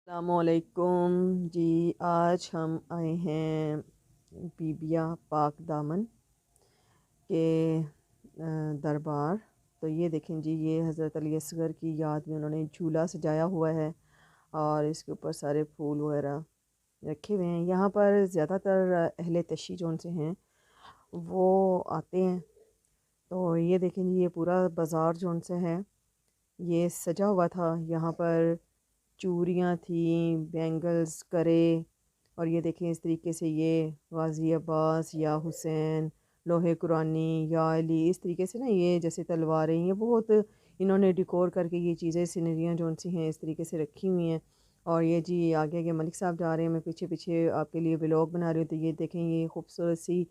अस्सलामुअलैकुम जी। आज हम आए हैं बीबिया पाक दामन के दरबार। तो ये देखें जी, ये हज़रत अली असगर की याद में उन्होंने झूला सजाया हुआ है और इसके ऊपर सारे फूल वगैरह रखे हुए हैं। यहाँ पर ज़्यादातर अहले तशी जौन से हैं वो आते हैं। तो ये देखें जी, ये पूरा बाज़ार जौन से है ये सजा हुआ था। यहाँ पर चूड़ियाँ थी, बैंगल्स, करे, और ये देखें इस तरीके से ये गाज़ी अब्बास या हुसैन, लोहे कुरानी या अली, इस तरीके से ना ये जैसे तलवारें, ये बहुत इन्होंने डिकोर करके ये चीज़ें सिनरियाँ जो सी हैं इस तरीके से रखी हुई हैं। और ये जी आगे आगे मलिक साहब जा रहे हैं, मैं पीछे पीछे आपके लिए व्लॉग बना रही हूँ। तो ये देखें ये खूबसूरत सी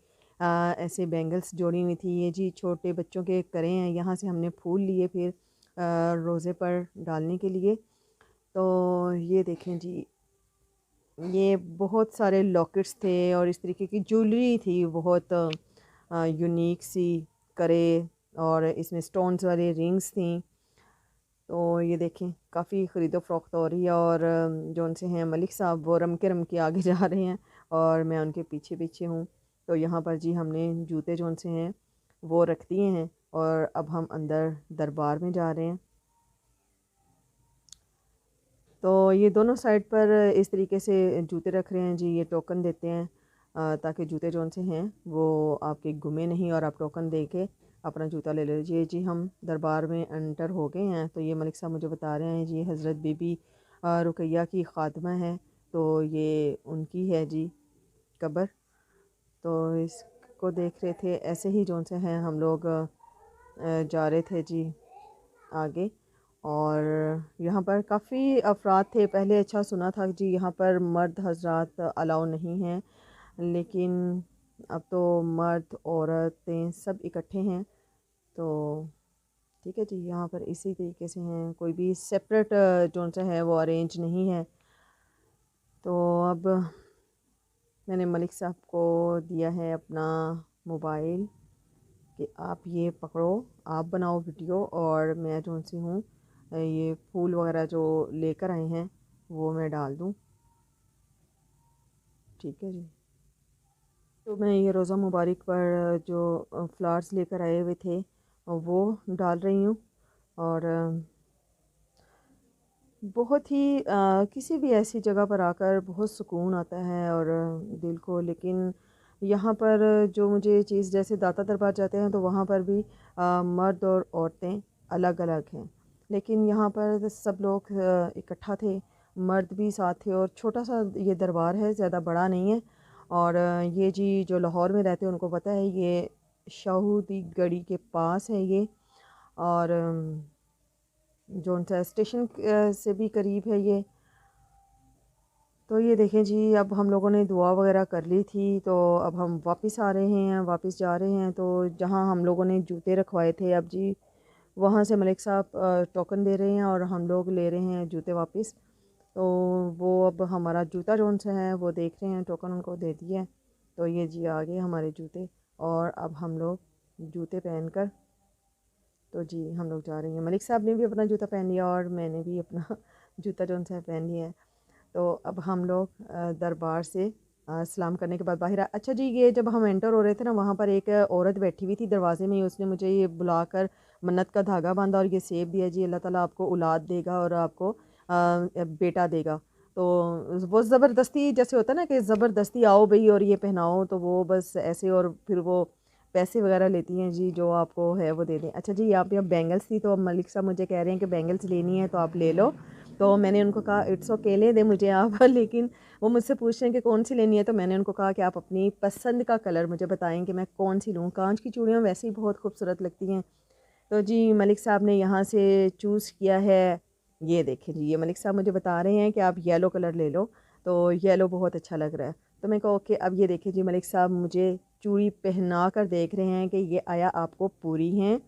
ऐसे बैंगल्स जोड़ी हुई थी। ये जी छोटे बच्चों के करे हैं। यहाँ से हमने फूल लिए फिर रोज़े पर डालने के लिए। तो ये देखें जी, ये बहुत सारे लॉकेट्स थे और इस तरीके की ज्वेलरी थी बहुत यूनिक सी, करे, और इसमें स्टोन्स वाली रिंग्स थी। तो ये देखें काफ़ी ख़रीदो फरोख्त हो रही है। और जौन से हैं मलिक साहब वो रम के आगे जा रहे हैं और मैं उनके पीछे पीछे हूँ। तो यहाँ पर जी हमने जूते जौन से हैं वो रख दिए हैं और अब हम अंदर दरबार में जा रहे हैं। तो ये दोनों साइड पर इस तरीके से जूते रख रहे हैं जी, ये टोकन देते हैं ताकि जूते जौन से हैं वो आपके गुमे नहीं और आप टोकन दे के अपना जूता ले लीजिए। जी हम दरबार में एंटर हो गए हैं। तो ये मलिक साहब मुझे बता रहे हैं जी हज़रत बीबी रुकैया की ख़ात्मा है। तो ये उनकी है जी कब्र। तो इसको देख रहे थे, ऐसे ही जौन से हैं हम लोग जा रहे थे जी आगे। और यहाँ पर काफ़ी अफराद थे। पहले अच्छा सुना था जी यहाँ पर मर्द हजरात अलाउ नहीं हैं, लेकिन अब तो मर्द औरतें सब इकट्ठे हैं। तो ठीक है जी, यहाँ पर इसी तरीके से हैं, कोई भी सेपरेट जोन सा है वो अरेंज नहीं है। तो अब मैंने मलिक साहब को दिया है अपना मोबाइल कि आप ये पकड़ो, आप बनाओ वीडियो और मैं जो सी हूँ ये फूल वगैरह जो लेकर आए हैं वो मैं डाल दूँ। ठीक है जी। तो मैं ये रोज़ा मुबारक पर जो फ्लावर्स लेकर आए हुए थे वो डाल रही हूँ। और बहुत ही किसी भी ऐसी जगह पर आकर बहुत सुकून आता है और दिल को। लेकिन यहाँ पर जो मुझे चीज़, जैसे दाता दरबार जाते हैं तो वहाँ पर भी मर्द और औरतें अलग अलग हैं, लेकिन यहाँ पर सब लोग इकट्ठा थे, मर्द भी साथ थे। और छोटा सा ये दरबार है, ज़्यादा बड़ा नहीं है। और ये जी जो लाहौर में रहते हैं उनको पता है, ये शाहूदी गढ़ी के पास है ये। और जौन सा स्टेशन से भी करीब है ये। तो ये देखें जी, अब हम लोगों ने दुआ वगैरह कर ली थी तो अब हम वापस आ रहे हैं, वापस जा रहे हैं। तो जहाँ हम लोगों ने जूते रखवाए थे, अब जी वहाँ से मलिक साहब टोकन दे रहे हैं और हम लोग ले रहे हैं जूते वापस। तो वो अब हमारा जूता जौन सा है वो देख रहे हैं, टोकन उनको दे दिया है। तो ये जी आ गए हमारे जूते और अब हम लोग जूते पहन कर, तो जी हम लोग जा रहे हैं। मलिक साहब ने भी अपना जूता पहन लिया और मैंने भी अपना जूता जौन सा पहन लिया है। तो अब हम लोग दरबार से सलाम करने के बाद बाहर अच्छा जी, ये जब हम एंटर हो रहे थे ना, वहाँ पर एक औरत बैठी हुई थी दरवाजे में ही। उसने मुझे ये बुलाकर मन्नत का धागा बांधा और ये सेब दिया जी, अल्लाह ताला आपको औलाद देगा और आपको बेटा देगा। तो वो ज़बरदस्ती जैसे होता है ना कि ज़बरदस्ती आओ भाई और ये पहनाओ, तो वो बस ऐसे। और फिर वो पैसे वगैरह लेती हैं जी, जो आपको है वो दे दें। अच्छा जी, यहाँ पे अब बैंगल्स थी तो अब मलिक साहब मुझे कह रहे हैं कि बैंगल्स लेनी है तो आप ले लो। तो मैंने उनको कहा इट्स ओके, ले दे मुझे आप लेकिन वो मुझसे पूछ रहे हैं कि कौन सी लेनी है। तो मैंने उनको कहा कि आप अपनी पसंद का कलर मुझे बताएं कि मैं कौन सी लूँ। कांच की चूड़ियाँ वैसे ही बहुत खूबसूरत लगती हैं। तो जी मलिक साहब ने यहाँ से चूज़ किया है, ये देखें जी, ये मलिक साहब मुझे बता रहे हैं कि आप येलो कलर ले लो। तो येलो बहुत अच्छा लग रहा है। तो मैं कहा ओके। अब ये देखें जी, मलिक साहब मुझे चूड़ी पहना कर देख रहे हैं कि ये आया आपको पूरी हैं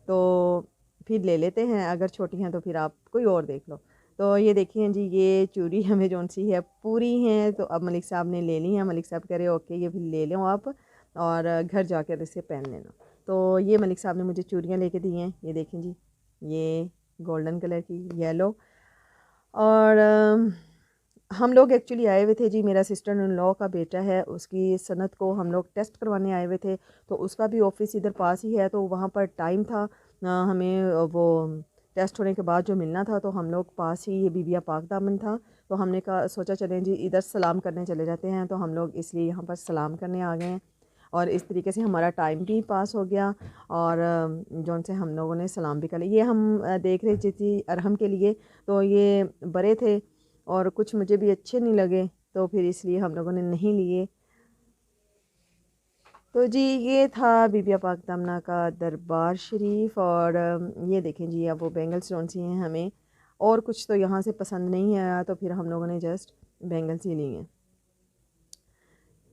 तो फिर ले लेते हैं, अगर छोटी हैं तो फिर आप कोई और देख लो। तो ये देखिए जी, ये चूड़ी हमें जौन सी है पूरी हैं। तो अब मलिक साहब ने ले ली है। मलिक साहब कह रहे ओके ये फिर ले लो आप और घर जाकर इसे पहन लेना। तो ये मलिक साहब ने मुझे चूड़ियाँ लेके दी हैं, ये देखें जी, ये गोल्डन कलर की, येलो। और हम लोग एक्चुअली आए हुए थे जी, मेरा सिस्टर इन लॉ का बेटा है, उसकी सनत को हम लोग टेस्ट करवाने आए हुए थे। तो उसका भी ऑफिस इधर पास ही है, तो वहाँ पर टाइम था हमें वो टेस्ट होने के बाद जो मिलना था, तो हम लोग पास ही ये बीबिया पाक दामन था। तो हमने कहा सोचा चलें जी इधर सलाम करने चले जाते हैं, तो हम लोग इसलिए यहाँ पर सलाम करने आ गए हैं। और इस तरीके से हमारा टाइम भी पास हो गया, और जो उनसे हम लोगों ने सलाम भी कर लिया। ये हम देख रहे थी अरहम के लिए, तो ये बड़े थे और कुछ मुझे भी अच्छे नहीं लगे, तो फिर इसलिए हम लोगों ने नहीं लिए। तो जी ये था बीबिया पाक दामना का दरबार शरीफ। और ये देखें जी, अब वो बैंगल्स कौन सी हैं हमें, और कुछ तो यहाँ से पसंद नहीं आया, तो फिर हम लोगों ने जस्ट बैंगल्स ही लिए हैं।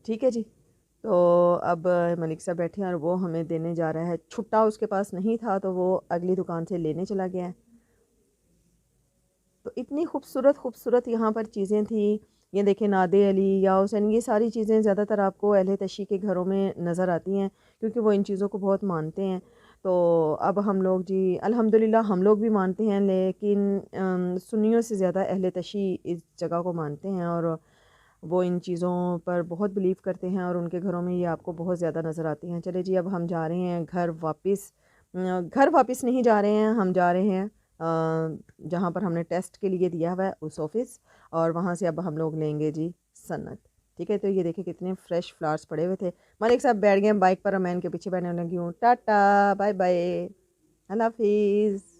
ठीक है जी। तो अब मलिक साहब बैठे हैं और वो हमें देने जा रहा है। छुट्टा उसके पास नहीं था, तो वो अगली दुकान से लेने चला गया है। तो इतनी खूबसूरत खूबसूरत यहाँ पर चीज़ें थी। ये देखें नादे अली या हुसैन, ये सारी चीज़ें ज़्यादातर आपको अहले तशी के घरों में नज़र आती हैं, क्योंकि वो इन चीज़ों को बहुत मानते हैं। तो अब हम लोग जी अल्हम्दुलिल्लाह हम लोग भी मानते हैं, लेकिन सुन्नियों से ज़्यादा अहले तशी इस जगह को मानते हैं, और वो इन चीज़ों पर बहुत बिलीव करते हैं, और उनके घरों में ये आपको बहुत ज़्यादा नज़र आती हैं। चले जी अब हम जा रहे हैं घर वापस। घर वापस नहीं जा रहे हैं, हम जा रहे हैं जहाँ पर हमने टेस्ट के लिए दिया हुआ है उस ऑफिस, और वहाँ से अब हम लोग लेंगे जी सन्नत। ठीक है, तो ये देखिए कितने फ्रेश फ्लावर्स पड़े हुए थे। मलिक साहब बैठ गए बाइक पर और मैं इनके पीछे बैठने लगी हूँ। टाटा बाय बाय, अल्लाह हाफिज़।